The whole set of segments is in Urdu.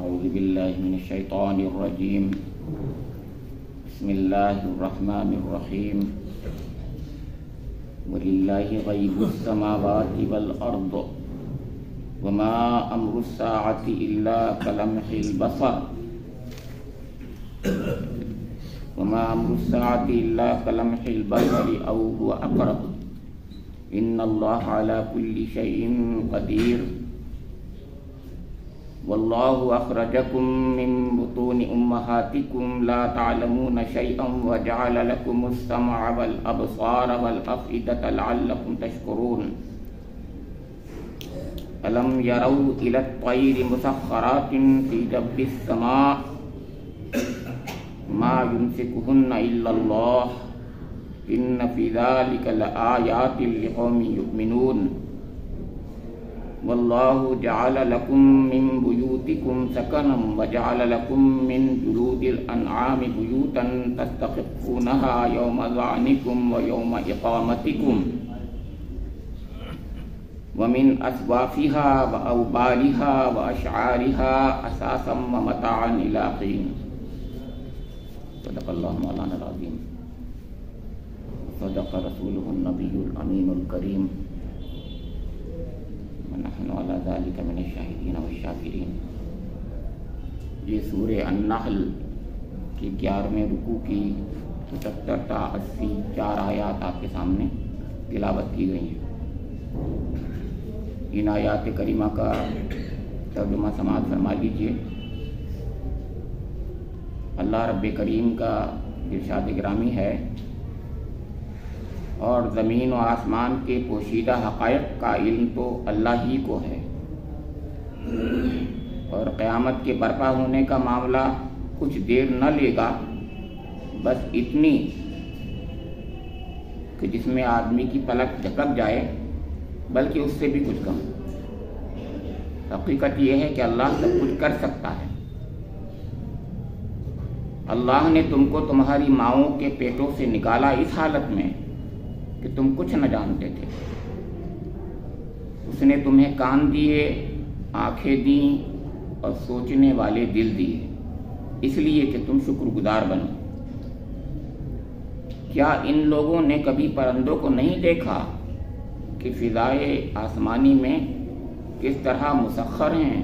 أعوذ بالله من الشيطان الرجيم. بسم الله الرحمن الرحيم. ولله غيب السماوات والأرض وما أمر الساعة إلا كلمح البصر وما أمر الساعة إلا كلمح البصر أو هو أقرب إن الله على كل شيء قدير. والله أخرجكم من بطون أمهاتكم لا تعلمون شيئا وجعل لكم السمع والأبصار والأفئدة لعلكم تشكرون. ألم يروا إلى الطير مسخرات في جوف السماء ما يمسكهن إلا الله إن في ذلك لآيات لقوم يؤمنون. والله جعل لكم من بيوتكم سكنا وجعل لكم من جلود الأنعام بيوتا تستخفونها يوم ظعنكم ويوم إقامتكم ومن أصوافها وأوبارها وأشعارها أثاثا ومتاعا إلى حين. صدق الله مولانا العظيم. صدق رسوله النبي الأمين الكريم. ونحن على ذلك من الشاہدین والشاکرین. یہ سورہ النحل کی 11ویں رکوع کی 75 تا 80 4 آیات آپ کے سامنے تلاوت کی گئی ہیں. ان آیات کریمہ کا ترجمہ سماعت فرما لیجیے. اللہ رب کریم کا ارشاد گرامی ہے اور زمین و آسمان کے پوشیدہ حقائق کا علم تو اللہ ہی کو ہے، اور قیامت کے برپا ہونے کا معاملہ کچھ دیر نہ لے گا، بس اتنی کہ جس میں آدمی کی پلک جھپک جائے، بلکہ اس سے بھی کچھ کم. حقیقت یہ ہے کہ اللہ سب کچھ کر سکتا ہے. اللہ نے تم کو تمہاری ماؤں کے پیٹوں سے نکالا اس حالت میں کہ تم کچھ نہ جانتے تھے. اس نے تمہیں کان دیے، آنکھیں دیں اور سوچنے والے دل دیے، اس لیے کہ تم شکر گزار بنو. کیا ان لوگوں نے کبھی پرندوں کو نہیں دیکھا کہ فضائے آسمانی میں کس طرح مسخر ہیں؟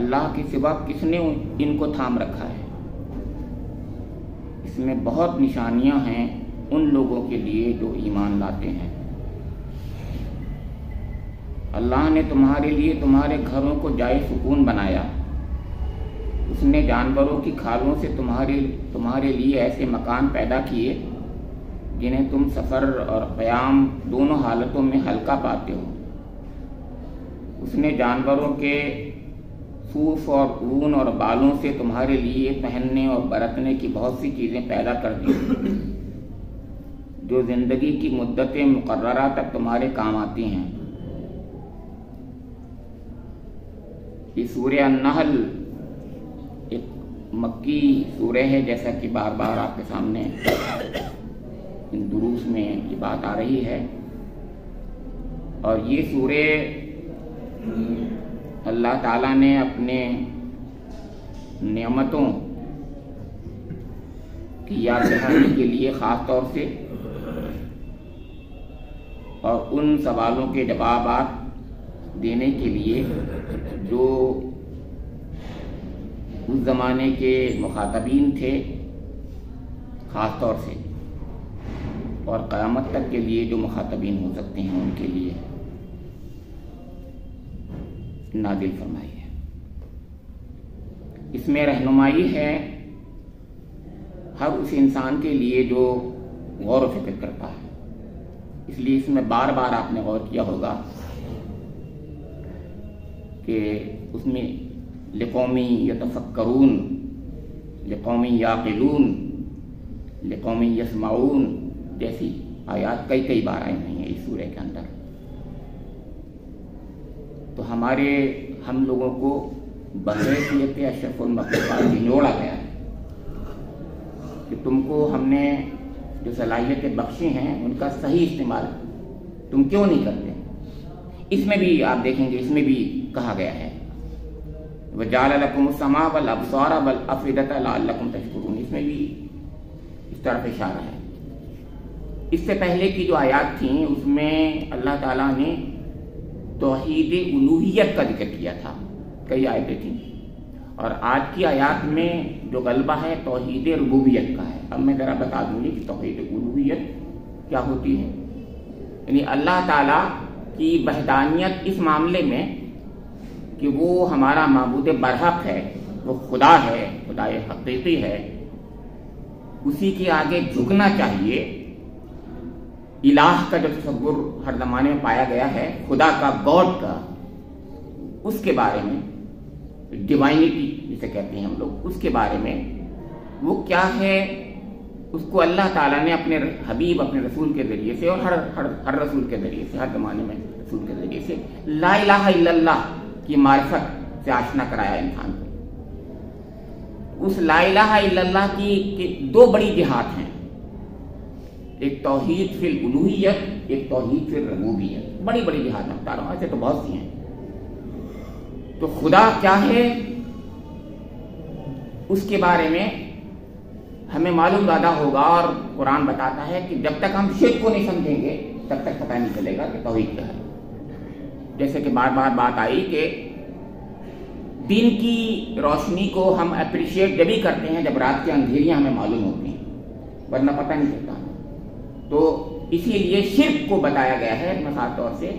اللہ کے سوا کس نے ان کو تھام رکھا ہے؟ اس میں بہت نشانیاں ہیں ان لوگوں کے لیے جو ایمان لاتے ہیں. اللہ نے تمہارے لیے تمہارے گھروں کو جائے سکون بنایا. اس نے جانوروں کی کھالوں سے تمہارے لیے ایسے مکان پیدا کیے جنہیں تم سفر اور قیام دونوں حالتوں میں ہلکا پاتے ہو. اس نے جانوروں کے صوف اور اون اور بالوں سے تمہارے لیے پہننے اور برتنے کی بہت سی چیزیں پیدا کر دی جو زندگی کی مدت مقررہ تک تمہارے کام آتی ہیں. یہ سورہ النحل ایک مکی سورہ ہے، جیسا کہ بار بار آپ کے سامنے ان دروس میں یہ بات آ رہی ہے. اور یہ سورہ اللہ تعالیٰ نے اپنے نعمتوں کی یاد دہانی کے لیے خاص طور سے اور ان سوالوں کے جوابات دینے کے لیے جو اس زمانے کے مخاطبین تھے خاص طور سے، اور قیامت تک کے لیے جو مخاطبین ہو سکتے ہیں ان کے لیے نازل فرمائی ہے. اس میں رہنمائی ہے ہر اس انسان کے لیے جو غور و فکر کرتا ہے. اس لیے اس میں بار بار آپ نے غور کیا ہوگا کہ اس میں لقومی یتفکرون، لقومی یعقلون، لقومی یسمعون جیسی آیات کئی بار آئی ہیں اس سورہ کے اندر. تو ہم لوگوں کو بحیثیت اشرف المخلوقات جوڑا گیا ہے کہ تم کو ہم نے جو صلاحیتیں بخشی ہیں ان کا صحیح استعمال تم کیوں نہیں کرتے. اس میں بھی آپ دیکھیں گے، اس میں بھی کہا گیا ہے وَجَعَلَ لَكُمُ السَّمْعَ وَالْأَبْصَارَ وَالْأَفْئِدَةَ لَعَلَّكُمْ تَشْكُرُونَ، اس میں بھی اس طرف اشارہ ہے۔ اس سے پہلے کی جو آیات تھیں اس میں اللہ تعالیٰ نے توحید الوہیت کا ذکر کیا تھا، کئی آیتیں تھیں، اور آج کی آیات میں جو غلبہ ہے توحید ربوبیت کا ہے۔ اب میں ذرا بتا دوں گی کہ توحید الوہیت کیا ہوتی ہے۔ یعنی اللہ تعالیٰ کی وحدانیت اس معاملے میں کہ وہ ہمارا معبود برحق ہے، وہ خدا ہے، خدائے حقیقی ہے، اسی کے آگے جھکنا چاہیے۔ الہ کا جو تصور ہر زمانے میں پایا گیا ہے، خدا کا، گاڈ کا، اس کے بارے میں، ڈیوائنٹی جسے کہتے ہیں ہم لوگ، اس کے بارے میں وہ کیا ہے، اس کو اللہ تعالیٰ نے اپنے حبیب، اپنے رسول کے ذریعے سے، اور ہر رسول کے ذریعے سے، ہر زمانے میں رسول کے ذریعے سے لا الہ الا اللہ کی معرفت سے آشنا کرایا انسان کو۔ اس لا الہ الا اللہ کی دو بڑی جہات ہیں، ایک توحید فی الالوہیت، ایک توحید فی الربوبیت، بڑی بڑی جہات میں بتا رہا ہوں، ایسے تو بہت سی ہیں۔ تو خدا کیا ہے اس کے بارے میں ہمیں معلوم زیادہ ہوگا، اور قرآن بتاتا ہے کہ جب تک ہم شرک کو نہیں سمجھیں گے تب تک پتہ نہیں چلے گا کہ توحید کیا ہے۔ جیسے کہ بار بار بات آئی کہ دن کی روشنی کو ہم اپریشیٹ جب ہی کرتے ہیں جب رات کی اندھیریاں ہمیں معلوم ہوتی ہیں، ورنہ پتہ نہیں چلتا۔ تو اسی لیے شرک کو بتایا گیا ہے خاص طور سے،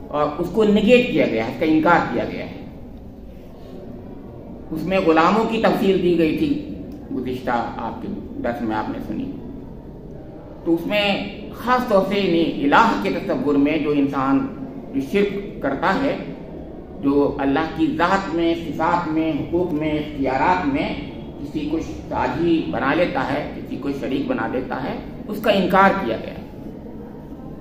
اور اس کو نگیٹ کیا گیا ہے، اس کا انکار کیا گیا ہے۔ اس میں غلاموں کی تفصیل دی گئی تھی، گزشتہ آپ کے درس میں آپ نے سنی۔ تو اس میں خاص طور سے الہ کے تصور میں جو انسان جو شرک کرتا ہے، جو اللہ کی ذات میں، صفات میں، حقوق میں، اختیارات میں کسی کو ساجی بنا لیتا ہے، کسی کو شریک بنا دیتا ہے، اس کا انکار کیا گیا ہے۔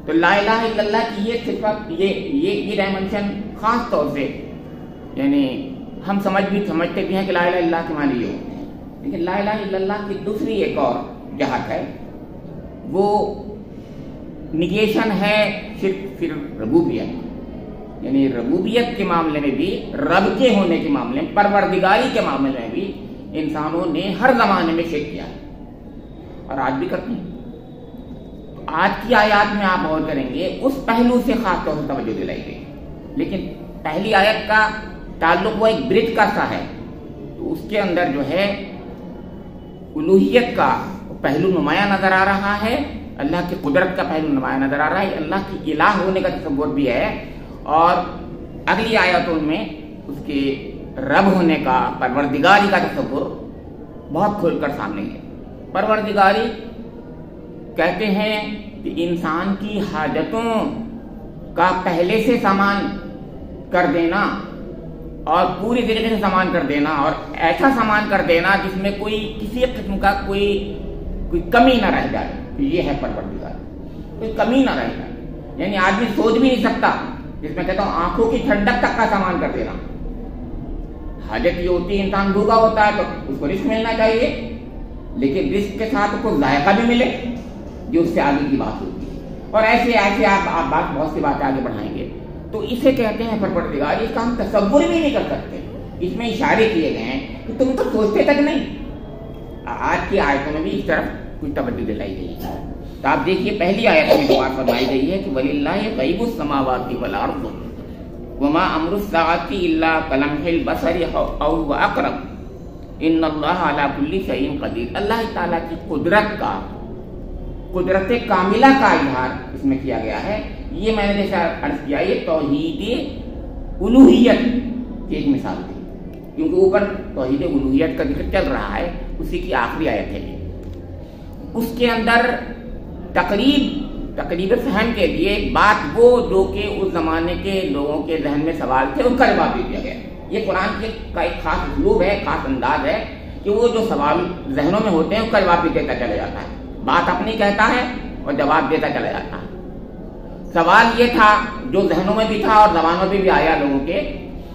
تو لا الہ الا اللہ کی یہ صفت، یہ ڈائمنشن خاص طور سے، یعنی ہم سمجھتے بھی ہیں کہ لا الہ الا اللہ کے معنی یہ ہوتے ہیں، لیکن لا الہ الا اللہ کی دوسری ایک اور جہت ہے، وہ نگیشن ہے شرک فی ربوبیت، یعنی ربوبیت کے معاملے میں بھی، رب کے ہونے کے معاملے میں، پروردگاری کے معاملے میں بھی انسانوں نے ہر زمانے میں شرک کیا ہے، اور آج بھی کرتے ہیں۔ آج کی آیات میں آپ غور کریں گے اس پہلو سے خاص طور سے توجہ دلائی گئی، لیکن پہلی آیت کا تعلق وہ ایک برج کا سا ہے، تو اس کے اندر جو ہے الوہیت کا پہلو نمایاں نظر آ رہا ہے، اللہ کی قدرت کا پہلو نمایاں نظر آ رہا ہے، اللہ کی الہ ہونے کا تصور بھی ہے، اور اگلی آیتوں میں اس کے رب ہونے کا، پروردگاری کا تصور بہت کھل کر سامنے ہے۔ پروردگاری کہتے ہیں کہ انسان کی حاجتوں کا پہلے سے سامان کر دینا، اور پوری طریقے سے سامان کر دینا، اور ایسا سامان کر دینا جس میں کوئی کسی قسم کا کوئی کمی نہ رہ جائے، یہ ہے پروردگار، کوئی کمی نہ رہ جائے۔ یعنی آدمی سوچ بھی نہیں سکتا، جس میں کہتا ہوں آنکھوں کی ٹھنڈک تک کا سامان کر دینا۔ حاجت یہ ہوتی ہے انسان بھوکا ہوتا ہے تو اس کو رزق ملنا چاہیے، لیکن رزق کے ساتھ اس کو ذائقہ بھی ملے، جو اس سے آگے کی بات ہوتی ہے، اور ایسے آپ بات بہت سی باتیں آگے بڑھائیں گے۔ تو اسے کہتے ہیں پروردگار، اس کا ہم تصور بھی نہیں کر سکتے۔ اس میں اشارے کیے گئے ہیں کہ تم تو سوچتے تک نہیں۔ آج کی آیتوں میں بھی اس طرف کچھ توجہ دلائی گئی ہے۔ تو آپ دیکھیے پہلی آیت میں جو بات فرمائی گئی ہے کہ وَلِلَّهِ غَيْبُ السَّمَاوَاتِ وَالْأَرْضِ وَمَا أَمْرُ السَّاعَةِ إِلَّا كَلَمْحِ الْبَصَرِ أَوْ هُوَ أَقْرَبُ إِنَّ اللَّهَ عَلَى كُلِّ شَيْءٍ قَدِيرٌ۔ اللہ تعالیٰ کی قدرت کاملہ کا اظہار اس میں کیا گیا ہے۔ یہ میں نے جیسا عرض کیا، یہ توحید الوہیت کی ایک مثال تھی، کیونکہ اوپر توحید الوہیت کا ذکر چل رہا ہے، اسی کی آخری آیت ہے یہ۔ اس کے اندر تقریب فہم کے لیے ایک بات وہ جو کہ اس زمانے کے لوگوں کے ذہن میں سوال تھے، ان کا جواب دے دیا گیا۔ یہ قرآن کا ایک خاص اسلوب ہے، خاص انداز ہے کہ وہ جو سوال ذہنوں میں ہوتے ہیں ان کا جواب بھی دیتا چلا جاتا ہے، بات اپنی کہتا ہے اور جواب دیتا چلا جاتا ہے۔ سوال یہ تھا جو ذہنوں میں بھی تھا اور زبانوں میں بھی آیا لوگوں کے،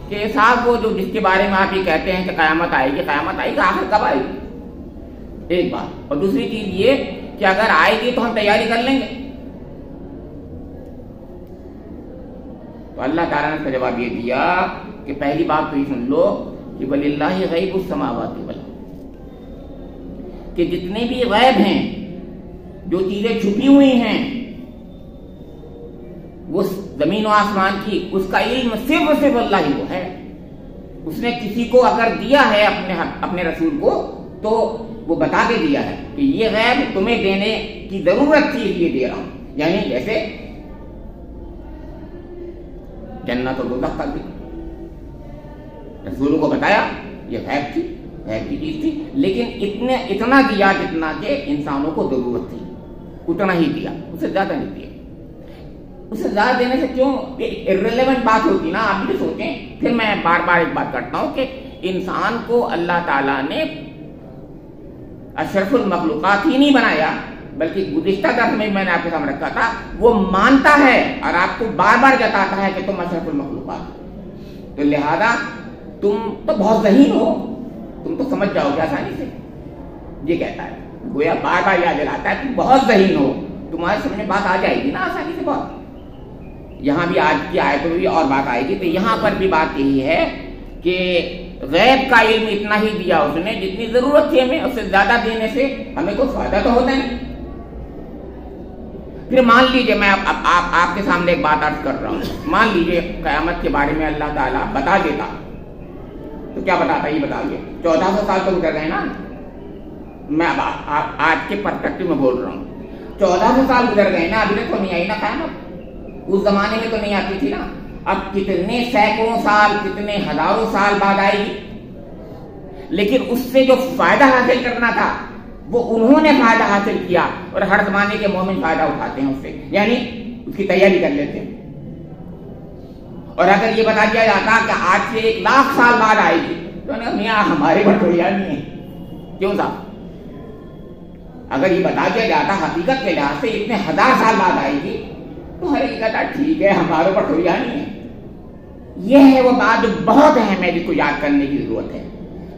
کہ صاحب وہ جو جس کے بارے میں آپ یہ کہتے ہیں کہ قیامت آئے گی، قیامت آئے گی، آخر کب آئے گی؟ ایک بات، اور دوسری چیز یہ کہ اگر آئے گی تو ہم تیاری کر لیں گے۔ تو اللہ تعالیٰ نے اس کا جواب یہ دیا کہ پہلی بات تو یہ سن لو کہ وَلِلَّهِ غَيْبُ السَّمَاوَاتِ وَالْأَرْضِ، کہ جتنے بھی غیب ہیں، جو چیزیں چھپی ہوئی ہیں، وہ زمین و آسمان کی، اس کا علم صرف اللہ ہی کو ہے۔ اس نے کسی کو اگر دیا ہے اپنے رسول کو تو وہ بتا کے دیا ہے کہ یہ غیب تمہیں دینے کی ضرورت تھی، اس لیے دے رہا ہوں۔ یعنی جیسے جنت و دوزخ کا بھی رسولوں کو بتایا، یہ غیب تھی، غیب کی چیز تھی، لیکن اتنا دیا جتنا کہ انسانوں کو ضرورت تھی، اتنا ہی دیا، اسے زیادہ نہیں دیا۔ اسے زیادہ دینے سے کیوں irrelevant بات ہوتی نا، آپ بھی سوچیں۔ پھر میں بار بار ایک بات کرتا ہوں کہ انسان کو اللہ تعالیٰ نے اشرف المخلوقات ہی نہیں بنایا، بلکہ گزشتہ درس میں نے آپ کے سامنے رکھا تھا، وہ مانتا ہے اور آپ کو بار بار جتاتا ہے کہ تم اشرف المخلوقات، تو لہذا تم تو بہت ذہین ہو، تم تو سمجھ جاؤ گے آسانی سے، یہ کہتا ہے، گویا بار بار یاد دلاتا ہے تم بہت ذہین ہو، تمہارے سمجھ میں بات آ جائے گی نا آسانی سے بہت۔ یہاں بھی آج کی آیت میں بھی اور بات آئے گی، تو یہاں پر بھی بات یہی ہے کہ غیب کا علم اتنا ہی دیا اس نے جتنی ضرورت تھی ہمیں، اس سے زیادہ دینے سے ہمیں کوئی فائدہ تو ہوتا نہیں۔ پھر مان لیجئے میں آپ کے سامنے ایک بات عرض کر رہا ہوں، مان لیجئے قیامت کے بارے میں اللہ تعالیٰ بتا دیتا، تو کیا بتاتا یہ بتائیے؟ 1400 سال تو گزر گئے نا، میں آج کے پرسپیکٹو میں بول رہا ہوں، 1400 سال گزر گئے نا، ابھی تک تو نہیں آئی نا قیامت، اس زمانے میں تو نہیں آتی تھی نا، اب کتنے سینکڑوں سال، کتنے ہزاروں سال بعد آئے گی، لیکن اس سے جو فائدہ حاصل کرنا تھا وہ انہوں نے فائدہ حاصل کیا، اور ہر زمانے کے مومن فائدہ اٹھاتے ہیں اس سے، یعنی اس کی تیاری کر لیتے ہیں۔ اور اگر یہ بتا دیا جاتا کہ آج سے 1,00,000 سال بعد آئے گی تو میاں ہمارے پر تھوڑی نہیں ہے، کیوں صاحب؟ اگر یہ بتا دیا جاتا حقیقت کے لحاظ سے اتنے 1000 سال بعد آئے گی تو ہر ایک کہتا ٹھیک ہے ہمارے پر تھوڑی نہیں ہے۔ یہ ہے وہ بات جو بہت اہم ہے، جس کو یاد کرنے کی ضرورت ہے،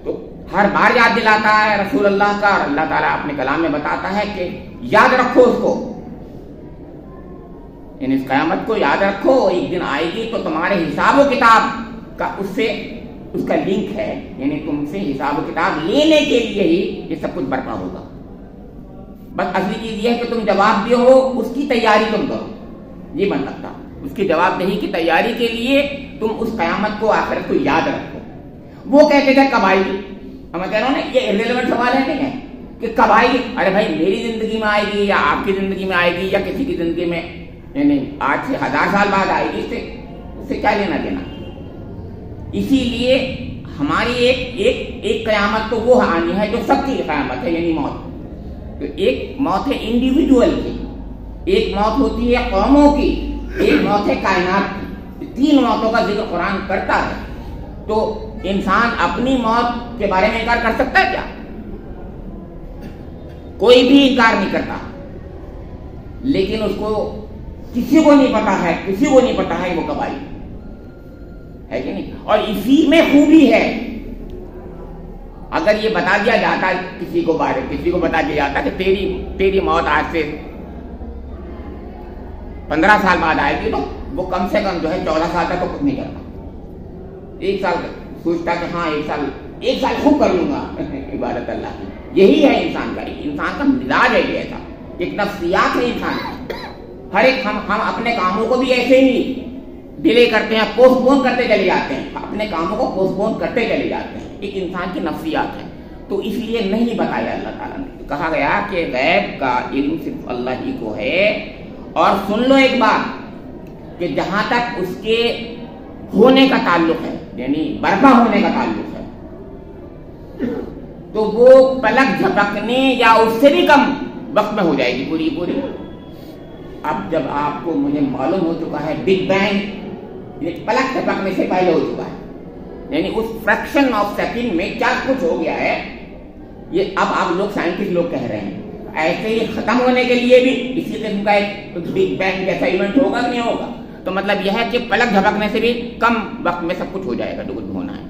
تو ہر بار یاد دلاتا ہے رسول اللہ کا، اور اللہ تعالیٰ اپنے کلام میں بتاتا ہے کہ یاد رکھو اس کو، یعنی اس قیامت کو یاد رکھو، ایک دن آئے گی تو تمہارے حساب و کتاب کا اس کا لنک ہے، یعنی تم سے حساب و کتاب لینے کے لیے ہی یہ سب کچھ برپا ہوگا۔ بس اصلی چیز یہ ہے کہ تم جواب دے ہو، اس کی تیاری تم کرو، یہ بن سکتا، اس کی جواب دہی کی تیاری کے لیے تم اس قیامت کو آخرت کو یاد رکھو۔ وہ کہتے تھے کب آئے گی، میں کہہ رہا ہوں نا یہ irrelevant سوال ہے نہیں ہے کہ کب آئے گی، ارے بھائی میری زندگی میں آئے گی یا آپ کی زندگی میں آئے گی یا کسی کی زندگی میں، یعنی آج سے 1000 سال بعد آئے گی، اس سے کیا لینا دینا۔ اسی لیے ہماری ایک قیامت تو وہ آنی ہے جو سب کی قیامت ہے، یعنی موت۔ تو ایک موت ہے انڈیویجول کی، ایک موت ہوتی ہے قوموں کی، ایک موت ہے کائنات کی، 3 موتوں کا ذکر قرآن کرتا ہے۔ تو انسان اپنی موت کے بارے میں انکار کر سکتا ہے کیا؟ کوئی بھی انکار نہیں کرتا، لیکن اس کو کسی کو نہیں پتا ہے وہ کب آئی ہے کہ نہیں؟ اور اسی میں خوبی ہے، اگر یہ بتا دیا جاتا کسی کو بتا دیا جاتا کہ تیری موت آج سے 15 سال بعد آئے گی، تو وہ کم سے کم جو ہے 14 سال تک تو کچھ نہیں کرتا، 1 سال سوچتا کہ ہاں 1 سال خوب کر لوں گا عبادت اللہ کی۔ یہی ہے انسان کا مزاج ہے، یہ ایسا ایک نفسیات ہے انسان کی۔ ہر ایک ہم اپنے کاموں کو بھی ایسے ہی ڈیلے کرتے ہیں، پوسٹ پون کرتے چلے جاتے ہیں، اپنے کاموں کو پوسٹ پون کرتے چلے جاتے ہیں، ایک انسان کی نفسیات ہے۔ تو اس لیے نہیں بتایا اللہ تعالیٰ نے، کہا گیا کہ غیب کا علم صرف اللہ ہی کو ہے۔ اور سن لو ایک بات کہ جہاں تک اس کے ہونے کا تعلق ہے، یعنی برپا ہونے کا تعلق ہے، تو وہ پلک جھپکنے یا اس سے بھی کم وقت میں ہو جائے گی پوری۔ اب جب آپ کو مجھے معلوم ہو چکا ہے بگ بینگ یہ پلک جھپکنے سے پہلے ہو چکا ہے، یعنی اس فریکشن آف سیکنڈ میں کیا کچھ ہو گیا ہے، یہ اب آپ لوگ سائنٹسٹ لوگ کہہ رہے ہیں۔ ایسے ہی ختم ہونے کے لیے بھی اسی قسم کا ایک بگ بینگ جیسا ایونٹ ہوگا کہ نہیں ہوگا؟ تو مطلب یہ ہے کہ پلک جھپکنے سے بھی کم وقت میں سب کچھ ہو جائے گا جو کچھ ہونا ہے۔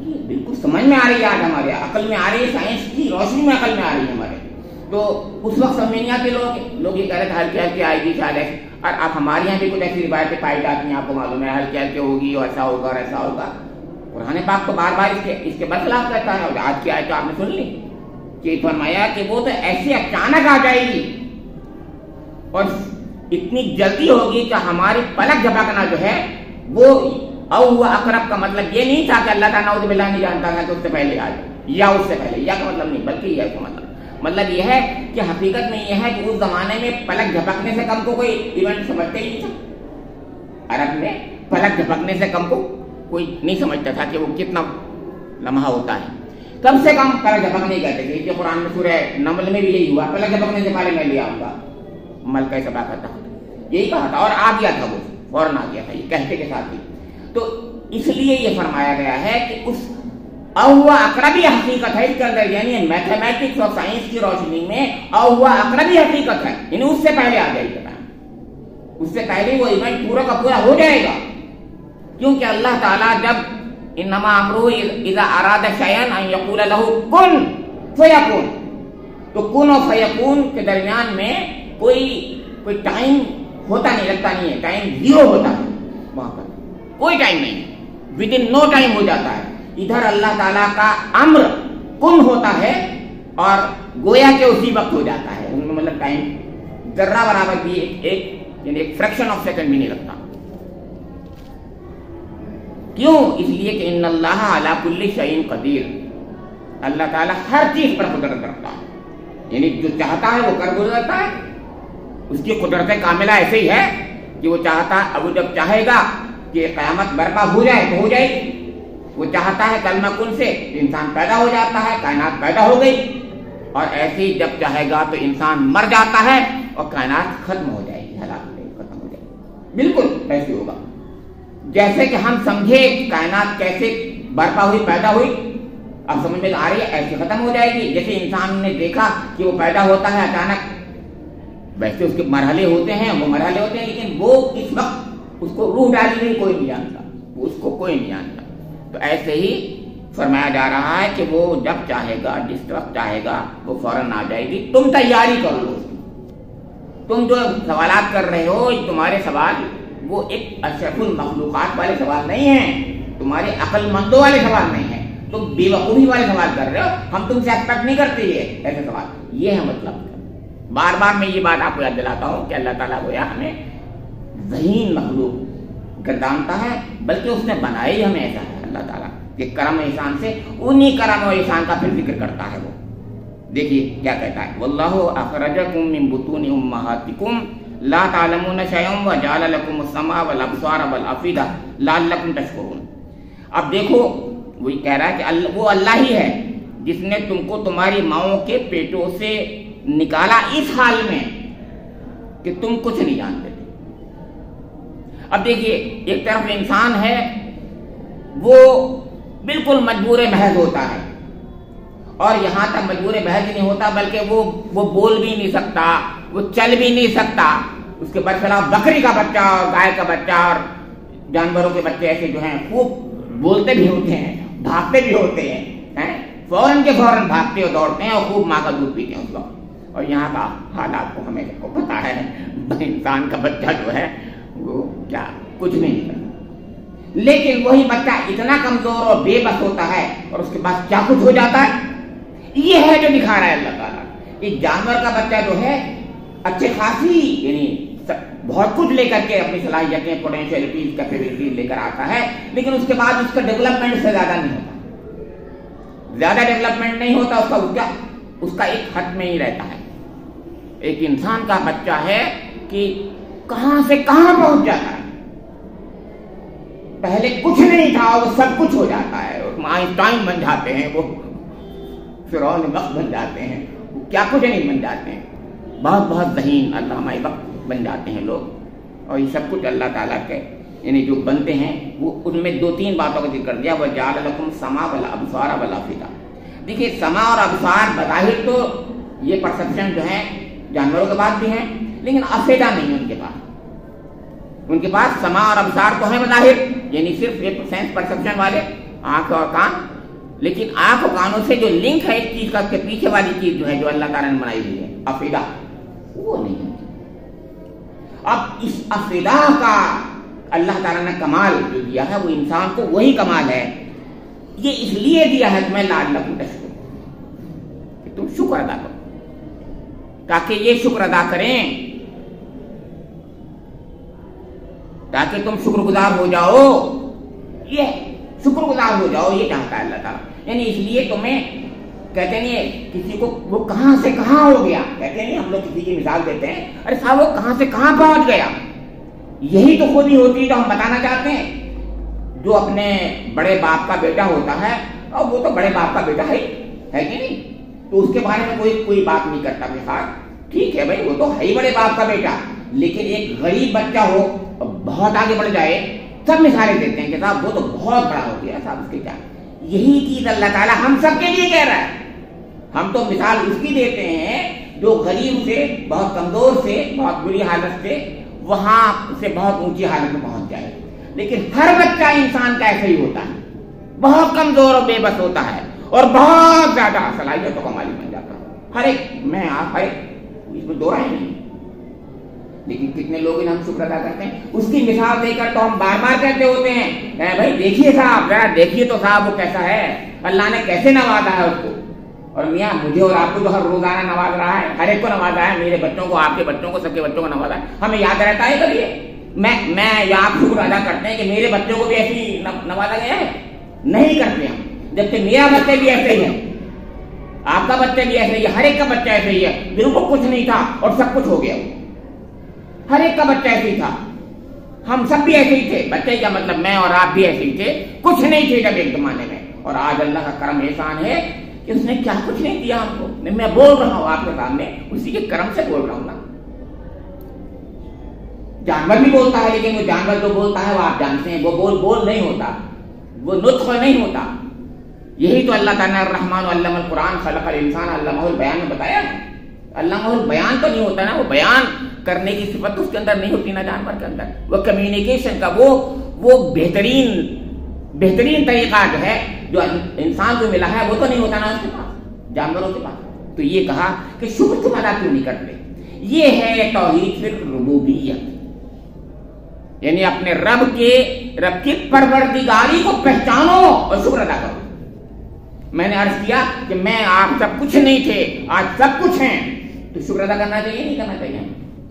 یہ بالکل سمجھ میں آ رہی ہے، آج ہمارے عقل میں آ رہی ہے، سائنس کی روشنی میں عقل میں آ رہی ہے ہمارے۔ تو اس وقت سمجھ نہیں آتے لوگ یہ کہہ رہے تھے ہلکی آئے گی شاید ایسے، اور اب ہمارے یہاں بھی کچھ ایسی روایتیں پائی جاتی ہیں، آپ کو معلوم ہے ہلکی ہوگی اور ایسا ہوگا اور ایسا ہوگا۔ قرآن پاک تو بار بار اس کے برخلاف کہتا ہے، اور آج کی آیت آپ نے سن لی کہ فرمایا کہ وہ تو ایسے اچانک آ جائے گی اور اتنی جلدی ہوگی کہ ہماری پلک جھپکنا جو ہے وہ او ہوا اقرب کا مطلب یہ نہیں تھا کہ اللہ تعالیٰ نعوذ باللہ نہیں جانتا تھا کہ اس سے پہلے آ جائے یا اس سے پہلے، یا کا مطلب نہیں، بلکہ یہ کا مطلب یہ ہے کہ حقیقت میں یہ ہے کہ اس زمانے میں پلک جھپکنے سے کم کو کوئی ایونٹ سمجھتے ہی نہیں تھا۔ عرب میں پلک جھپکنے سے کم کو کوئی نہیں سمجھتا تھا کہ وہ کتنا لمحہ ہوتا ہے، کم سے کم پلک جھپک نہیں کہتے تھے کہ قرآن میں سورہ نمل میں بھی یہی ہوا، پلک جھپکنے سے پہلے میں لے آؤں گا ملکہ سبا کرتا یہی کہا تھا اور آ گیا تھا، وہ فوراً آ گیا تھا یہ کہتے کے ساتھ ہی۔ تو اس لیے یہ فرمایا گیا ہے کہ اس ہوا اقربی حقیقت ہے اس کے اندر، یعنی میتھمیٹکس اور سائنس کی روشنی میں ہوا اقربی حقیقت ہے، یعنی اس سے پہلے آ جائے گا، اس سے پہلے وہ ایونٹ پورا کا پورا ہو جائے گا، کیونکہ اللہ تعالیٰ جب انما امرہ اذا اراد شیئا ان یقول له کن فیکون، تو کن اور فیکون کے درمیان میں کوئی ٹائم ہوتا نہیں، لگتا نہیں ہے، ٹائم زیرو ہوتا ہے، وہاں پر کوئی ٹائم نہیں، ود ان نو ٹائم ہو جاتا ہے۔ ادھر اللہ تعالیٰ کا امر کن ہوتا ہے اور گویا کہ اسی وقت ہو جاتا ہے، ان میں مطلب ٹائم ذرہ برابر بھی ایک فریکشن آف سیکنڈ بھی نہیں لگتا۔ کیوں؟ اس لیے کہ ان اللہ علی کل شیء قدیر، اللہ تعالیٰ ہر چیز پر قدرت رکھتا ہے، یعنی جو چاہتا ہے وہ کر گزرتا ہے، اس کی قدرت کاملہ ایسے ہی ہے کہ وہ چاہتا ہے، اب جب چاہے گا کہ قیامت برپا ہو جائے تو ہو جائے گی، وہ چاہتا ہے کلمہ کن سے انسان پیدا ہو جاتا ہے، کائنات پیدا ہو گئی، اور ایسے ہی جب چاہے گا تو انسان مر جاتا ہے اور کائنات ختم ہو جائے گی، ہلاک ختم ہو جائے گی، بالکل ایسے ہوگا جیسے کہ ہم سمجھے کائنات کیسے برپا ہوئی، پیدا ہوئی، اب سمجھ میں آ رہی ہے، ایسے ختم ہو جائے گی جیسے انسان نے دیکھا کہ وہ پیدا ہوتا ہے اچانک، ویسے اس کے مرحلے ہوتے ہیں، وہ مرحلے ہوتے ہیں، لیکن وہ اس وقت اس کو روح ڈالی نہیں، کوئی نہیں جانتا، اس کو کوئی نہیں جانتا۔ تو ایسے ہی فرمایا جا رہا ہے کہ وہ جب چاہے گا، جس وقت چاہے گا وہ فوراً آ جائے گی، تم تیاری کر لو، تم جو سوالات کر رہے ہو تمہارے سوال وہ ایک اشرف المخلوقات والے سوال نہیں ہیں، تمہارے عقل مندوں والے سوال نہیں ہیں، تم بے وقوفی والے سوال کر رہے ہو، ہم تم سے ایکسپیکٹ نہیں کرتے یہ ایسے سوال، یہ ہے مطلب۔ بار بار میں یہ بات آپ کو یاد دلاتا ہوں کہ اللہ تعالیٰ گویا ہمیں ذہین مخلوق گردانتا ہے، بلکہ اس نے بنایا ہی ہمیں ایسا ہے اللہ تعالیٰ کہ کرم احسان سے انہی کرم و احسان کا پھر ذکر کرتا ہے۔ وہ دیکھیے کیا کہتا ہے، واللہ اخرجکم من بطون امہاتکم لا تعلمون شیئا وجعل لکم السمع والابصار والافئدہ لعلکم تشکرون۔ اب دیکھو وہی کہہ رہا ہے کہ وہ اللہ ہی ہے جس نے تم کو تمہاری ماؤں کے پیٹوں سے نکالا اس حال میں کہ تم کچھ نہیں جانتے تھے۔ اب دیکھیے ایک طرف انسان ہے وہ بالکل مجبور محض ہوتا ہے، اور یہاں تک مجبور محض نہیں ہوتا بلکہ وہ بول بھی نہیں سکتا، وہ چل بھی نہیں سکتا، اس کے برخلاف بکری کا بچہ اور گائے کا بچہ اور جانوروں کے بچے ایسے جو ہیں خوب بولتے بھی ہوتے ہیں، بھاگتے بھی ہوتے ہیں، فوراً کے فوراً بھاگتے اور دوڑتے ہیں اور خوب ماں کا دودھ پیتے ہیں اس وقت۔ اور یہاں کا حالات کو ہمیں کو پتا ہے، انسان کا بچہ جو ہے وہ کیا کچھ نہیں کرتا، لیکن وہی بچہ اتنا کمزور اور بے بس ہوتا ہے اور اس کے پاس کیا کچھ ہو جاتا ہے۔ یہ ہے جو دکھا رہا ہے اللہ تعالیٰ کہ جانور کا بچہ جو ہے اچھے خاصی یعنی بہت کچھ لے کر کے اپنی صلاحیتیں، پوٹینشیلٹیز، کیپیبلٹیز لے کر آتا ہے، لیکن اس کے بعد اس کا ڈیولپمنٹ سے زیادہ نہیں ہوتا، زیادہ ڈیولپمنٹ نہیں ہوتا، اس کا ایک حد میں ہی رہتا ہے۔ ایک انسان کا بچہ ہے کہ کہاں سے کہاں پہنچ جاتا ہے، پہلے کچھ نہیں تھا وہ سب کچھ ہو جاتا ہے، آئنسٹائن بن جاتے ہیں، وہ فرعون وقت بن جاتے ہیں، وہ کیا کچھ نہیں بن جاتے ہیں، بہت بہت ذہین علامہ وقت بن جاتے ہیں لوگ۔ اور یہ سب کچھ اللہ تعالیٰ کے یعنی جو بنتے ہیں وہ ان میں دو تین باتوں کا ذکر کر دیا، وَجَعَلَ لَكُمْ السَّمْعَ وَالْأَبْصَارَ وَالْأَفْئِدَةَ۔ دیکھیے سمع اور ابصار بظاہر تو یہ پرسپشن جو ہے جانوروں کے پاس بھی ہیں، لیکن افئدہ نہیں ہے ان کے پاس، ان کے پاس سمع اور ابصار تو ہیں بظاہر، یعنی صرف یہ سینس پرسپشن والے آنکھ اور کان، لیکن آنکھ اور کانوں سے جو لنک ہے ایک چیز کا، اس کے پیچھے والی چیز جو ہے جو اللہ تعالیٰ نے بنائی ہوئی ہے افئدہ، وہ نہیں ہے۔ اب اس افئدہ کا اللہ تعالیٰ نے کمال جو دیا ہے وہ انسان کو وہی کمال ہے یہ اس لیے دیا ہے تمہیں لعلکم تشکرون، کہ تم شکر ادا کرو، تاکہ یہ شکر ادا کریں، تاکہ تم شکر گزار ہو جاؤ، یہ شکر گزار ہو جاؤ، یہ چاہتا ہے اللہ تعالیٰ. یعنی اس لیے تمہیں کہتے نہیں کسی کو وہ کہاں سے کہاں ہو گیا، کہتے نہیں ہم لوگ کسی کی مثال دیتے ہیں، ارے صاحب وہ کہاں سے کہاں پہنچ گیا. یہی تو خود ہی ہوتی ہے جو ہم بتانا چاہتے ہیں. جو اپنے بڑے باپ کا بیٹا ہوتا ہے، اور وہ تو بڑے باپ کا بیٹا ہے کہ نہیں، تو اس کے بارے میں کوئی بات نہیں کرتا مثال. ٹھیک ہے بھائی، وہ تو ہے ہی بڑے باپ کا بیٹا، لیکن ایک غریب بچہ ہو اور بہت آگے بڑھ جائے، سب مثالیں دیتے ہیں کہ صاحب وہ تو بہت بڑا ہو گیا صاحب، اس کے کیا. یہی چیز اللہ تعالیٰ ہم سب کے لیے کہہ رہا ہے. ہم تو مثال اس کی دیتے ہیں جو غریب سے، بہت کمزور سے، بہت بری حالت سے وہاں سے بہت اونچی حالت میں پہنچ جائے. لیکن ہر بچہ انسان کا ایسا ہی ہوتا ہے، بہت کمزور اور بے بس ہوتا ہے اور بہت زیادہ صلاحیتوں کا مالک بن جاتا ہے. ہر ایک، میں آپ ہر ایک، اس میں دو رائے نہیں. لیکن کتنے لوگ ہم شکر ادا کرتے ہیں. اس کی مثال دے کر تو ہم بار بار کہتے ہوتے ہیں بھائی دیکھیے صاحب، ذرا دیکھیے تو صاحب وہ کیسا ہے، اللہ نے کیسے نوازا ہے اس کو. اور میاں مجھے اور آپ کو تو ہر روزانہ نواز رہا ہے، ہر ایک کو نوازا ہے، میرے بچوں کو، آپ کے بچوں کو، سب کے بچوں کو نوازا ہے. ہمیں یاد رہتا ہے کبھی میں یا آپ شکر ادا کرتے ہیں کہ میرے بچوں کو بھی ایسی نوازا گیا ہے؟ نہیں کرتے ہم. جبکہ میرا بچہ بھی ایسے ہی ہے، آپ کا بچہ بھی ایسے ہی ہے، ہر ایک کا بچہ ایسے ہی ہے. بالکل کچھ نہیں تھا اور سب کچھ ہو گیا. ہر ایک کا بچہ ایسے ہی تھا، ہم سب بھی ایسے ہی تھے. بچے کا مطلب میں اور آپ بھی ایسے ہی تھے، کچھ نہیں تھے جب ایک زمانے میں. اور آج اللہ کا کرم احسان ہے کہ اس نے کیا کچھ نہیں دیا ہم کو. میں بول رہا ہوں آپ کے سامنے، اسی کے کرم سے بول رہا ہوں نا. جانور بھی بولتا ہے، لیکن وہ جانور جو بولتا ہے وہ آپ جانتے ہیں، وہ بول نہیں ہوتا، وہ نطق نہیں ہوتا. یہی تو اللہ تعالیٰ الرحمن علم القرآن خلق الانسان علمہ البیان میں بتایا. علمہ البیان تو نہیں ہوتا نا، وہ بیان کرنے کی صفت اس کے اندر نہیں ہوتی نا جانور کے اندر. وہ کمیونیکیشن کا وہ بہترین طریقہ جو ہے جو انسان کو ملا ہے وہ تو نہیں ہوتا نا اس کے پاس، جانوروں کے پاس. تو یہ کہا کہ شکر تم ادا کیوں نہیں کرتے. یہ ہے توحید فی الربوبیت، یعنی اپنے رب کی پروردگاری کو پہچانو اور شکر ادا کرو. میں نے عرض کیا کہ میں آپ سب کچھ نہیں تھے، آج سب کچھ ہیں، تو شکر ادا کرنا چاہیے نہیں کرنا چاہیے.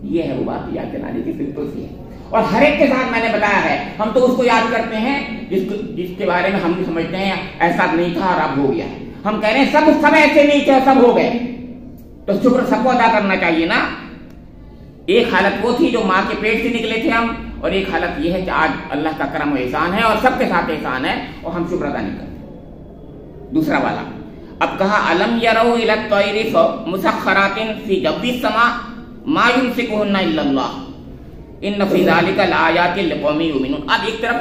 یہ ہے وہ بات یاد دلانے کی بالکل سی ہے. اور ہر ایک کے ساتھ میں نے بتایا ہے، ہم تو اس کو یاد کرتے ہیں جس کے بارے میں ہم سمجھتے ہیں ایسا نہیں تھا اور اب ہو گیا. ہم کہہ رہے ہیں سب ایسے نہیں تھے اور سب ہو گئے، تو شکر سب کو ادا کرنا چاہیے نا. ایک حالت وہ تھی جو ماں کے پیٹ سے نکلے تھے ہم، اور ایک حالت یہ ہے کہ آج اللہ کا کرم و احسان ہے اور سب کے ساتھ احسان ہے اور ہم شکر ادا نہیں کرتے. دوسرا والا اب کہا الم یروا الی الطیر مسخرات فی جو السماء ما یمسکہن الا اللہ ان فی ذلک لآیات لقوم یؤمنون. اب ایک طرف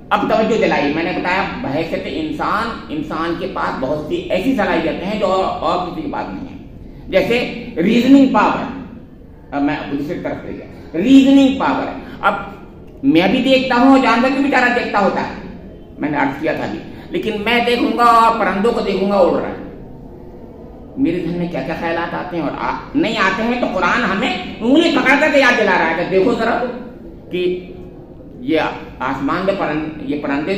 اب توجہ دلائی، میں نے بتایا بحیثیت انسان کے پاس بہت سی ایسی صلاحیتیں ہیں جو اور کسی کے پاس نہیں ہے. جیسے ریزننگ پاور، اب میں دوسری طرف لے گیا، ریزننگ پاور. اب میں بھی دیکھتا ہوں، جانور بھی بیچارہ دیکھتا ہوتا ہے، میں نے عرض کیا تھا بھی. لیکن میں دیکھوں گا اور پرندوں کو دیکھوں گا اڑ رہا ہے، میرے ذہن میں کیا کیا خیالات آتے ہیں اور نہیں آتے ہیں. تو قرآن ہمیں انگلی پکڑ کر کے یاد دلا رہا ہے کہ دیکھو ذرا کہ یہ آسمان میں یہ پرندے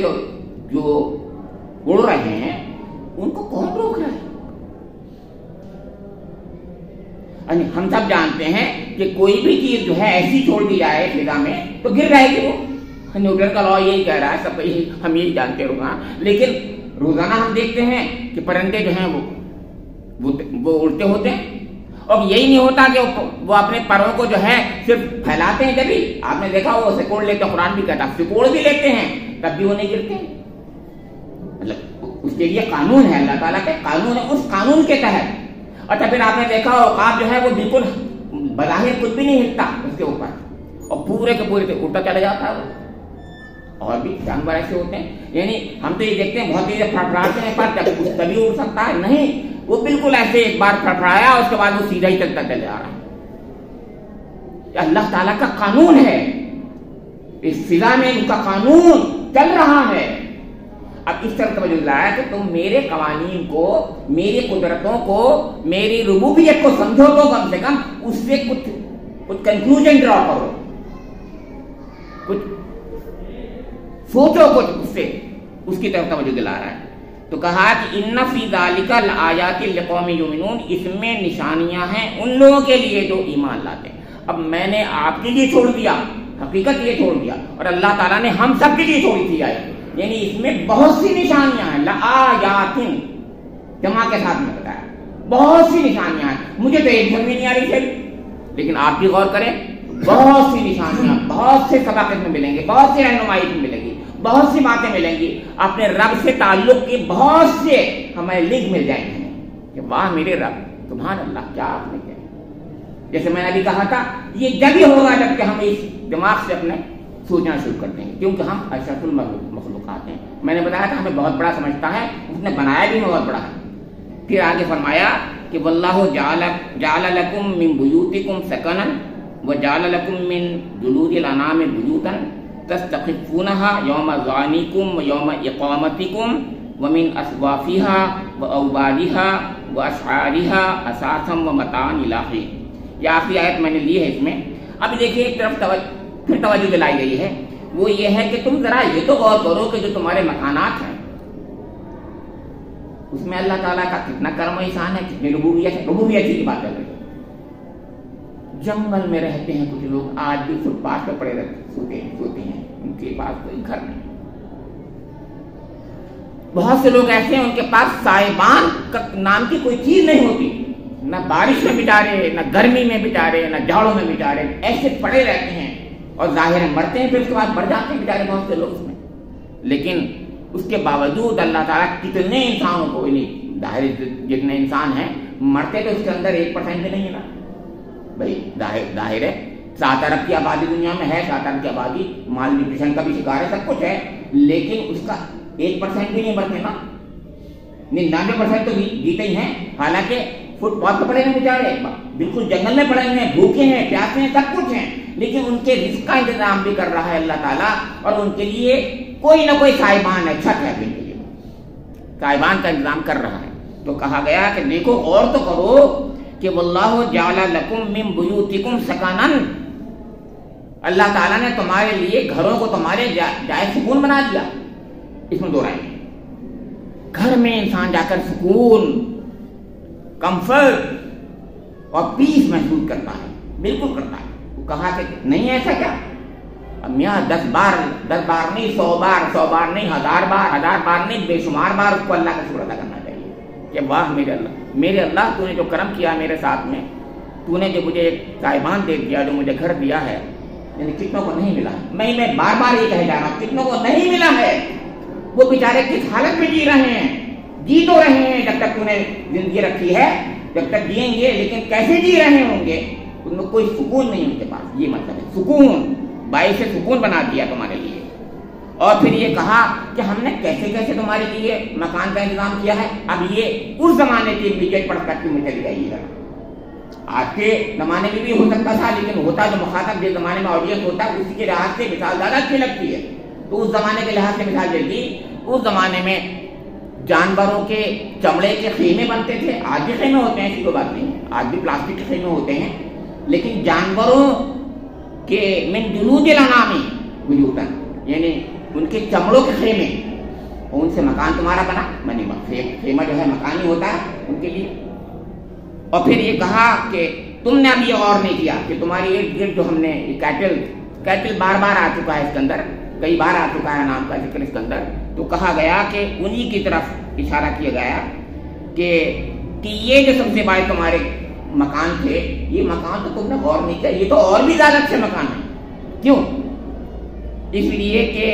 جو اڑ رہے ہیں ان کو کون روک رہا ہے. ہم سب جانتے ہیں کہ کوئی بھی چیز جو ہے ایسی چھوڑ دی جائے فضا میں تو گر جائے گی. وہ نیوٹن کا لا یہی کہہ رہا ہے، سب ہم یہی جانتے رہا. لیکن روزانہ ہم دیکھتے ہیں کہ پرندے جو ہیں وہ اڑتے ہوتے ہیں، اور یہی نہیں ہوتا کہ وہ اپنے پروں کو جو ہے صرف پھیلاتے ہیں. جبھی آپ نے دیکھا وہ سکوڑ لیتے، قرآن بھی کہتا سکوڑ بھی لیتے ہیں تب بھی وہ نہیں گرتے. مطلب اس کے لیے قانون ہے، اللہ تعالیٰ کے قانون ہے، اس قانون کے تحت. اچھا پھر آپ نے دیکھا عقاب جو ہے وہ بالکل بظاہر کچھ بھی نہیں ہلتا اس کے اوپر، اور پورے کے پورے اڑتا چلا جاتا ہے. اور بھی جانور ایسے ہوتے ہیں، یعنی ہم تو یہ دیکھتے ہیں بہت چیزیں پھڑپڑاتے ہیں پر تبھی اڑ سکتا ہے، نہیں، وہ بالکل ایسے ایک بار پھڑپڑایا اس کے بعد وہ سیدھا ہی چلتا چلا جا رہا ہے. اللہ تعالیٰ کا قانون ہے، اس فضا میں ان کا قانون چل رہا ہے. اب اس طرح توجہ دلایا کہ تم میرے قوانین کو، میری قدرتوں کو، میری ربوبیت کو سمجھو تو کم سے کم اس سے کچھ کنکلوژن ڈرا کرو، کچھ سوچو، کچھ اس سے اس کی طرف توجہ دلا رہا ہے. تو کہا کہ ان فی ذالک لآیات لقوم یؤمنون، اس میں نشانیاں ہیں ان لوگوں کے لیے جو ایمان لاتے ہیں۔ اب میں نے آپ کے لیے چھوڑ دیا، حقیقت یہ چھوڑ دیا، اور اللہ تعالیٰ نے ہم سب کے لیے چھوڑی تھی آیت، یعنی اس میں بہت سی نشانیاں ہیں، لآیات جمع کے ساتھ میں بتایا، بہت سی نشانیاں ہیں۔ مجھے تو ایک سمجھ نہیں آ رہی تھی، لیکن آپ بھی غور کریں، بہت سی نشانیاں، بہت سے سبق میں ملیں گے، بہت سی رہنمائی میں ملیں گی، بہت سی باتیں ملیں گی، اپنے رب سے تعلق کی بہت سے ہمیں لنک مل جائیں گے کہ واہ میرے رب، سبحان اللہ، کیا آپ نے کیا۔ جیسے میں نے ابھی کہا تھا، یہ جب ہی ہوگا جب کہ ہم اس دماغ سے اپنے سوچنا شروع کر دیں گے، کیونکہ ہم اشرف المخلوقات ہیں۔ میں نے بتایا تھا ہمیں بہت بڑا سمجھتا ہے، اس نے بنایا بھی بہت بڑا ہے۔ پھر آگے فرمایا کہ واللہ جعل لکم من بیوتکم سکنا وجعل لکم من جلود الانعام بیوتا تستخفونها یوم ظعنکم ویوم اقامتکم ومن اصوافها واوبارها واشعارها اثاثا ومتاعا الی حین۔ یہ آخری آیت میں نے لی ہے اس میں۔ اب دیکھیے ایک طرف پھر توجہ دلائی گئی ہے، وہ یہ ہے کہ تم ذرا یہ تو غور کرو کہ جو تمہارے مکانات ہیں اس میں اللہ تعالیٰ کا کتنا کرم و احسان ہے، کتنی ربوبیت ہے۔ ربوبیت کی بات کر رہے ہیں، جنگل میں رہتے ہیں کچھ لوگ، آج بھی فٹ پاتھ پہ پڑے سوتے ہیں، ان کے پاس کوئی گھر نہیں۔ بہت سے لوگ ایسے ہیں ان کے پاس سائبان نام کی کوئی چیز نہیں ہوتی، نہ بارش میں بچارے، نہ گرمی میں بچارے، نہ جاڑوں میں بچارے ایسے پڑے رہتے ہیں، اور ظاہر ہے مرتے ہیں، پھر اس کے بعد مر جاتے ہیں بچارے بہت سے لوگ اس میں۔ لیکن اس کے باوجود اللہ تعالیٰ کتنے انسانوں کو، ظاہر جتنے انسان ہیں مرتے تو اس کے اندر 1% بھی نہیں ہے نا بھائی، ظاہر ہے 7 ارب کی آبادی دنیا میں ہے، 7 ارب کی آبادی مال نیوٹریشن کا بھی شکار ہے، سب کچھ ہے، لیکن اس کا 1% بھی نہیں مرتے نا، 99% تو جیتے ہی ہیں۔ حالانکہ فٹ پاتھ پہ پڑے ہیں بیچارے، بالکل جنگل میں پڑے ہوئے ہیں، بھوکے ہیں، پیاسے ہیں، سب کچھ ہیں، لیکن ان کے رزق کا انتظام بھی کر رہا ہے اللہ تعالیٰ، اور ان کے لیے کوئی نہ کوئی سائبان ہے، چھت ہے، ان کے لیے سائبان کا انتظام کر رہا ہے۔ تو کہا گیا کہ دیکھو اور تو کرو کہ واللہ جعل لکم من بیوتکم سکنا، اللہ تعالیٰ نے تمہارے لیے گھروں کو تمہارے جائے سکون بنا دیا۔ اس میں دو رائے ہیں، گھر میں انسان جا کر سکون، کمفرٹ اور پیس محسوس کرتا ہے، بالکل کرتا ہے۔ وہ کہا کہ نہیں ایسا کیا؟ اب میاں 10 بار نہیں، 100 بار نہیں، 1000 بار نہیں، بے شمار بار اس کو اللہ کا شکر ادا کرنا چاہیے کہ واہ میرے اللہ تو نے جو کرم کیا میرے ساتھ میں، تو نے جو مجھے ایک سائبان دے دیا، جو مجھے گھر دیا ہے، یعنی کتنوں کو نہیں ملا ہے۔ میں بار بار یہ کہہ جا رہا ہوں، کتنوں کو نہیں ملا ہے، وہ بیچارے کس حالت میں جی رہے ہیں، جی تو رہے ہیں جب تک تو نے زندگی رکھی ہے، جب تک جئیں گے، لیکن کیسے جی رہے ہوں گے، ان میں کوئی سکون نہیں ان کے پاس۔ یہ مطلب ہے سکون، باعث سکون بنا دیا تمہارے لیے۔ اور پھر یہ کہا کہ ہم نے کیسے کیسے تمہارے لیے مکان کا انتظام کیا ہے۔ اب یہ اس زمانے کی امیجیٹ پرسپیکٹو میں چلی جائیے گا، آج کے زمانے میں بھی ہو سکتا تھا، لیکن ہوتا جو مخاطب جس زمانے میں آڈینس ہوتا ہے اسی کے لحاظ سے مثال زیادہ اچھی لگتی ہے، تو اس زمانے کے لحاظ سے مثال دے دی۔ اس زمانے میں جانوروں کے چمڑے کے خیمے بنتے تھے، آج بھی خیمے ہوتے ہیں، ایسی کوئی بات نہیں، آج بھی پلاسٹک کے خیمے ہوتے ہیں، لیکن جانوروں کے من جلود الانعام بیوتا، یعنی ان کے چمڑوں کے خیمے، ان سے مکان تمہارا بنا، خیمہ جو ہے مکانی ہوتا ہے ان کے لیے۔ اور پھر یہ کہا کہ تم نے اب یہ غور نہیں کیا کہ تمہاری ارد گرد جو ہم نے کیٹل بار بار آ چکا ہے، اس کے اندر کئی بار آ چکا ہے نام کا ذکر اس کے اندر، تو کہا گیا کہ انہی کی طرف اشارہ کیا گیا کہ یہ جو سب سے بڑے تمہارے مکان تھے، یہ مکان تو تم نے غور نہیں کیا، یہ تو اور بھی زیادہ اچھے مکان ہیں۔ کیوں؟ اس لیے کہ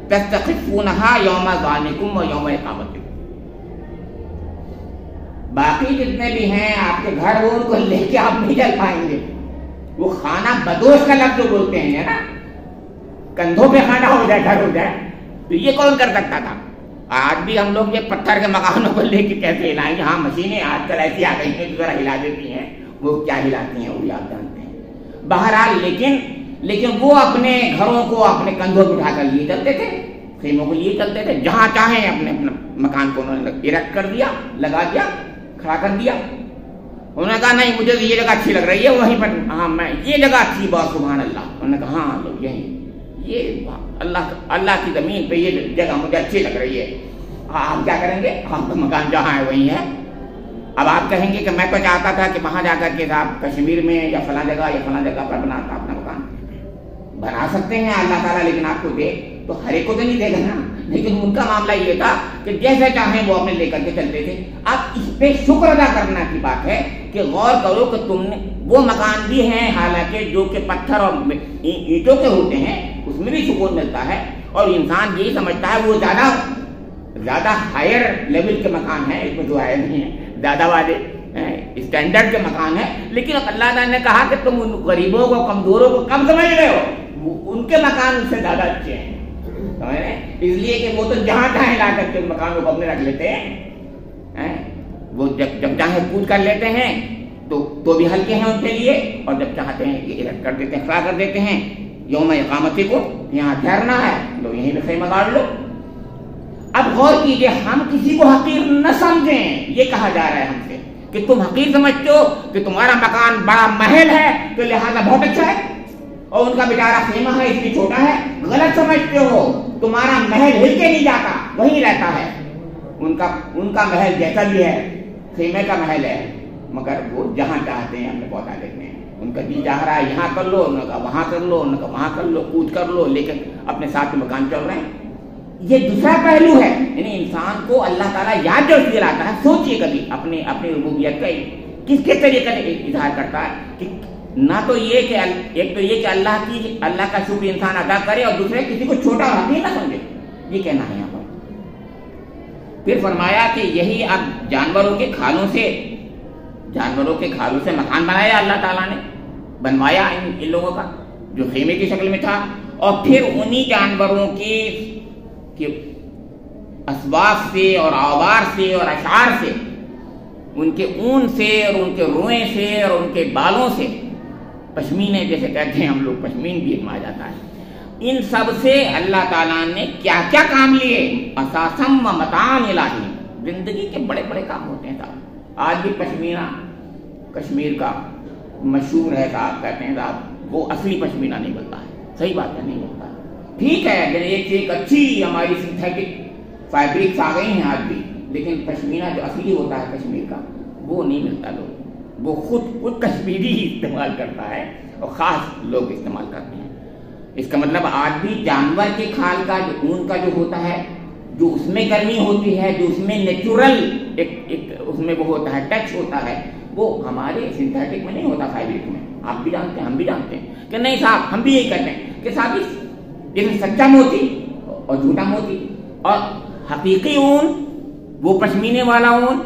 تستخفونها یوم ظعنکم و یوم اقامتکم، باقی جتنے بھی ہیں آپ کے گھر وہ ان کو لے کے آپ نہیں چل پائیں گے۔ وہ خانہ بدوش کا لفظ جو بولتے ہیں نا، کندھوں پہ خانہ ہو جائے، گھر ہو جائے، تو یہ کون کر سکتا تھا؟ آج بھی ہم لوگ یہ پتھر کے مکانوں کو لے کے کیسے ہلائیں گے؟ ہاں مشینیں آج کل ایسی آ گئی ہیں جو ذرا ہلا دیتی ہیں، وہ کیا ہلاتی ہیں وہ بھی آپ جانتے ہیں۔ بہرحال لیکن وہ اپنے گھروں کو اپنے کندھوں پہ اٹھا کر لیے چلتے تھے، خیموں کو لیے چلتے تھے، جہاں چاہیں اپنے مکان کو انہوں نے ایرکٹ کر دیا، لگا دیا، کھڑا کر دیا۔ انہوں نے کہا نہیں مجھے یہ جگہ اچھی لگ رہی ہے، وہیں پر ہاں میں یہ جگہ اچھی، بہت سبحان اللہ۔ انہوں نے کہا ہاں یہیں، یہ اللہ کی زمین پہ یہ جگہ مجھے اچھی لگ رہی ہے، آپ کیا کریں گے؟ ہم تو مکان جہاں ہے وہیں ہے. اب آپ کہیں گے کہ میں تو چاہتا تھا کہ وہاں جا کر کے آپ کشمیر میں یا فلاں جگہ پر بناتا اپنا مکان. بنا سکتے ہیں اللہ تعالیٰ، لیکن آپ کو دے تو ہر ایک کو تو نہیں دے گا نا. لیکن ان کا معاملہ یہ تھا کہ جیسے چاہیں وہ اپنے لے کر کے چلتے تھے. اب اس پہ شکر ادا کرنا کی بات ہے کہ غور کرو کہ تم نے وہ مکان بھی ہیں حالانکہ جو کہ پتھر اور اینٹوں کے ہوتے ہیں، اس میں بھی سکون ملتا ہے. اور انسان یہی سمجھتا ہے وہ زیادہ ہائر لیول کے مکان ہیں، اس میں جو ہے نہیں ہے، زیادہ والے اسٹینڈرڈ کے مکان ہیں. لیکن اللہ تعالیٰ نے کہا کہ تم ان غریبوں کو، کمزوروں کو کم سمجھ رہے ہو، ان کے مکان ان سے زیادہ اچھے ہیں. اس لیے کہ وہ تو جہاں چاہیں لا کر کے ان مکانوں کو اپنے رکھ لیتے ہیں. وہ جب چاہیں پوچھ کر لیتے ہیں تو بھی ہلکے ہیں ان کے لیے، اور جب چاہتے ہیں یہ رکھ کر دیتے ہیں، کھڑا کر دیتے ہیں. یوم اقامتی کو یہاں ٹھہرنا ہے لو یہیں پہ خیمہ گاڑ لو. اب غور کیجئے، ہم کسی کو حقیر نہ سمجھیں. یہ کہا جا رہا ہے ہم سے کہ تم حقیر سمجھتے ہو کہ تمہارا مکان بڑا محل ہے تو لہذا بہت اچھا ہے، اور ان کا بیچارہ خیمہ ہے اس لیے چھوٹا ہے. غلط سمجھتے ہو. تمہارا محل ہل کے نہیں جاتا، وہیں رہتا ہے. ان کا محل جیسا بھی ہے، خیمے کا محل ہے، مگر وہ جہاں چاہتے ہیں ہمیں پہنچا دیتے ہیں. ان کا جی چاہ رہا ہے یہاں کر لو، ان کا وہاں کر لو، ان کا وہاں کر لو، کوچ کر لو، لیکن اپنے ساتھ مکان چل رہے ہیں. یہ دوسرا پہلو ہے. یعنی انسان کو اللہ تعالیٰ یاد جو دلاتا ہے، سوچیے کبھی اپنی ربوبیت کا کس کے طریقے سے اظہار کرتا ہے کہ نہ تو یہ کہ ایک تو یہ کہ اللہ کا شکر انسان ادا کرے، اور دوسرے کسی کو چھوٹا اور حقیر نہ سمجھے. یہ کہنا ہے یہاں پر. پھر فرمایا کہ یہی اب جانوروں کے کھالوں سے مکان بنایا اللہ تعالیٰ نے، بنوایا ان لوگوں کا جو خیمے کی شکل میں تھا. اور پھر انہی جانوروں کے اسباب سے اور آوار سے اور اشعار سے، ان کے اون سے اور ان کے روئیں سے اور ان کے بالوں سے، پشمینے جیسے کہتے ہیں ہم لوگ، پشمین بھی مانا جاتا ہے، ان سب سے اللہ تعالیٰ نے کیا کیا کام لیے. اساسم و متان الہی، زندگی کے بڑے بڑے کام ہوتے ہیں صاحب. آج بھی پشمینہ کشمیر کا مشہور ہے صاحب، کہتے ہیں صاحب وہ اصلی پشمینہ نہیں ملتا ہے. صحیح بات ہے، نہیں ملتا. ٹھیک ہے کہ ایک اچھی ہماری سنتھیٹک فیبرکس آ گئی ہیں آج بھی، لیکن پشمینہ جو اصلی ہوتا ہے کشمیر کا وہ نہیں ملتا. لوگ وہ خود کشمیری ہی استعمال کرتا ہے، اور خاص لوگ استعمال کرتے ہیں. اس کا مطلب آج بھی جانور کے کھال کا جو اون کا جو ہوتا ہے، جو اس میں گرمی ہوتی ہے، جو اس میں نیچرل ایک اس میں وہ ہوتا ہے، ٹچ ہوتا ہے، وہ ہمارے سنتھیٹک میں نہیں ہوتا، فیبرک میں. آپ بھی جانتے ہیں، ہم بھی جانتے ہیں کہ نہیں صاحب، ہم بھی یہی کہتے ہیں کہ صاحب جیسے سچا موتی اور جھوٹا موتی، اور حقیقی اون وہ پشمینے والا اون،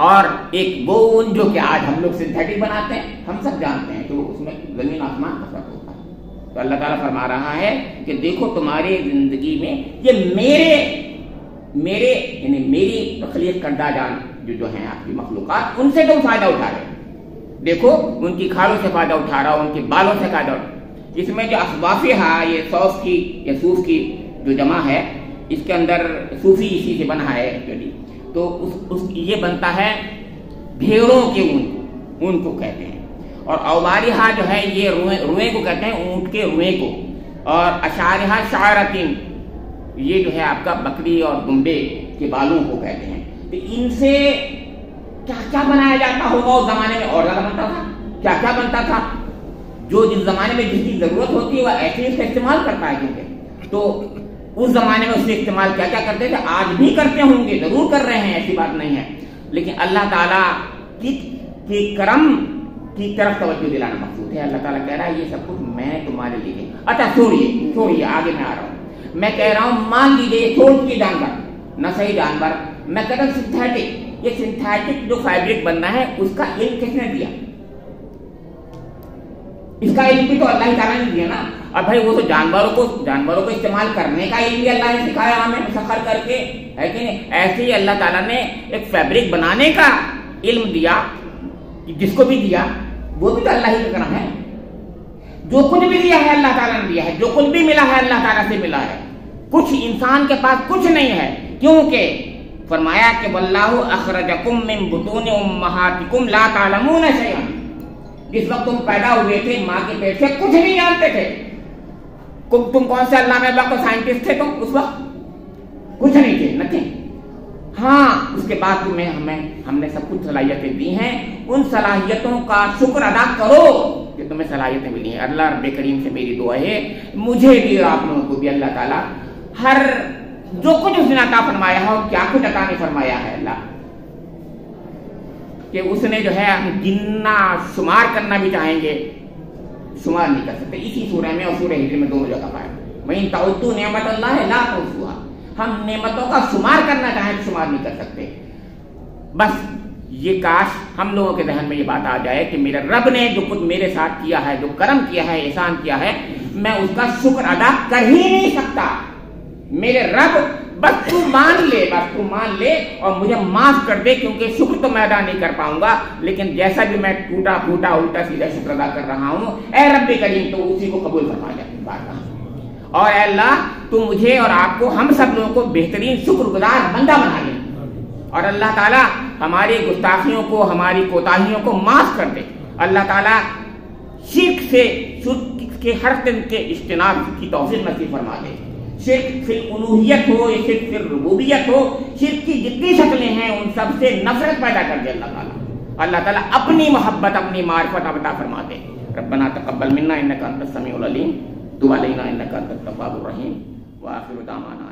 اور ایک وہ اون جو کہ آج ہم لوگ سنتھیٹک بناتے ہیں. ہم سب جانتے ہیں کہ اس میں زمین آسمان کا فرق ہوتا ہے. تو اللہ تعالیٰ فرما رہا ہے کہ دیکھو تمہاری زندگی میں یہ میرے یعنی میری تخلیق کردہ جان جو ہیں آپ کی مخلوقات، ان سے تم فائدہ اٹھا رہے. دیکھو ان کی کھالوں سے فائدہ اٹھا رہا، ان کے بالوں سے فائدہ اٹھا. اس میں جو اسبافی ہے، یہ صوف کی یا صوف کی جو جمع ہے، اس کے اندر صوفی اسی سے بنا ہے ایکچولی. تو یہ بنتا ہے بھیڑوں کے اون کو کہتے ہیں. اور اوباریہا جو ہے یہ روئیں کو کہتے ہیں، اونٹ کے روئیں کو. اور اشعارہا شعرتین، یہ جو ہے آپ کا بکری اور دمبے کے بالوں کو کہتے ہیں. تو ان سے کیا کیا بنایا جاتا ہوگا اس زمانے میں، اور زیادہ بنتا تھا. کیا کیا بنتا تھا؟ جو جس زمانے میں جس کی ضرورت ہوتی ہے وہ ایسے اس کا استعمال کرتا ہے. کیونکہ تو اس زمانے میں اس سے استعمال کیا کیا کرتے تھے، آج بھی کرتے ہوں گے، ضرور کر رہے ہیں، ایسی بات نہیں ہے. لیکن اللہ تعالیٰ کی کرم کی طرف توجہ دلانا مقصود ہے. اللہ تعالیٰ کہہ رہا ہے یہ سب کچھ میں تمہارے لیے. اچھا چھوڑیے آگے میں آ رہا ہوں. میں کہہ رہا ہوں مان لیجیے تھوڑ کے جانور، نہ صحیح جانور، میں کہتا ہوں سنتھیٹک. یہ سنتھیٹک جو فیبرک بننا ہے اس کا علم کس نے دیا؟ اس کا علم بھی تو اللہ تعالیٰ نے دیا نا. اور بھائی وہ تو جانوروں کو استعمال کرنے کا علم بھی اللہ نے سکھایا ہمیں مسخر کر کے، ہے کہ نہیں؟ ایسے ہی اللہ تعالیٰ نے ایک فیبرک بنانے کا علم دیا، جس کو بھی دیا وہ بھی تو اللہ ہی کا کرم ہے. جو کچھ بھی دیا ہے اللہ تعالیٰ نے دیا ہے، جو کچھ بھی ملا ہے اللہ تعالیٰ سے ملا ہے. کچھ انسان کے پاس کچھ نہیں ہے، کیونکہ فرمایا کہ واللہ اخرجکم من بطون امہاتکم لا تعلمون شیئا. جس وقت تم پیدا ہوئے تھے ماں کے پیٹ سے کچھ نہیں جانتے تھے. تم کون سے علامہ اقبال کو سائنٹسٹ تھے؟ تم اس وقت کچھ نہیں تھے، نتھنگ. ہاں اس کے بعد تمہیں ہم نے سب کچھ صلاحیتیں دی ہیں، ان صلاحیتوں کا شکر ادا کرو کہ تمہیں صلاحیتیں ملی ہیں۔ اللہ رب کریم سے میری دعا ہے مجھے بھی اور آپ لوگوں کو بھی اللہ تعالیٰ ہر جو کچھ اس نے عطا فرمایا ہے اور کیا کچھ عطا نہیں فرمایا ہے اللہ، کہ اس نے جو ہے ہم گننا شمار کرنا بھی چاہیں گے شمار نہیں کر سکتے۔ اسی سورہ میں اور سورہ ہجر میں دونوں جگہ پائے وَإِن تَعُدُّوا نِعْمَتَ اللَّهِ لَا تُحْصُوهَا، ہم نعمتوں کا شمار کرنا چاہیں تو شمار نہیں کر سکتے۔ بس یہ کاش ہم لوگوں کے ذہن میں یہ بات آ جائے کہ میرے رب نے جو کچھ میرے ساتھ کیا ہے، جو کرم کیا ہے، احسان کیا ہے، میں اس کا شکر ادا کر ہی نہیں سکتا۔ میرے رب بس تو مان لے، بس تو مان لے اور مجھے معاف کر دے، کیونکہ شکر تو میں ادا نہیں کر پاؤں گا، لیکن جیسا بھی میں ٹوٹا پھوٹا الٹا سیدھا شکر ادا کر رہا ہوں، اے رب کریم تو اسی کو قبول فرما جائے بات۔ اور اے اللہ تو مجھے اور آپ کو ہم سب لوگوں کو بہترین شکر گزار بندہ بنا لے، اور اللہ تعالیٰ ہماری گستاخیوں کو، ہماری کوتاہیوں کو معاف کر دے۔ اللہ تعالیٰ شرک کے ہر دن کے اجتناب کی توفیق نصیب فرما دے۔ شرک فی الالوہیت ہو یا شرک فی الربوبیت ہو، شرک کی جتنی شکلیں ہیں ان سب سے نفرت پیدا کر دے اللہ تعالیٰ۔ اللہ تعالیٰ اپنی محبت، اپنی معرفت عطا فرما دے۔ ربنا تقبل منا انک انت السمیع العلیم، تب علینا انک انت التواب الرحیم، وآخر دعوانا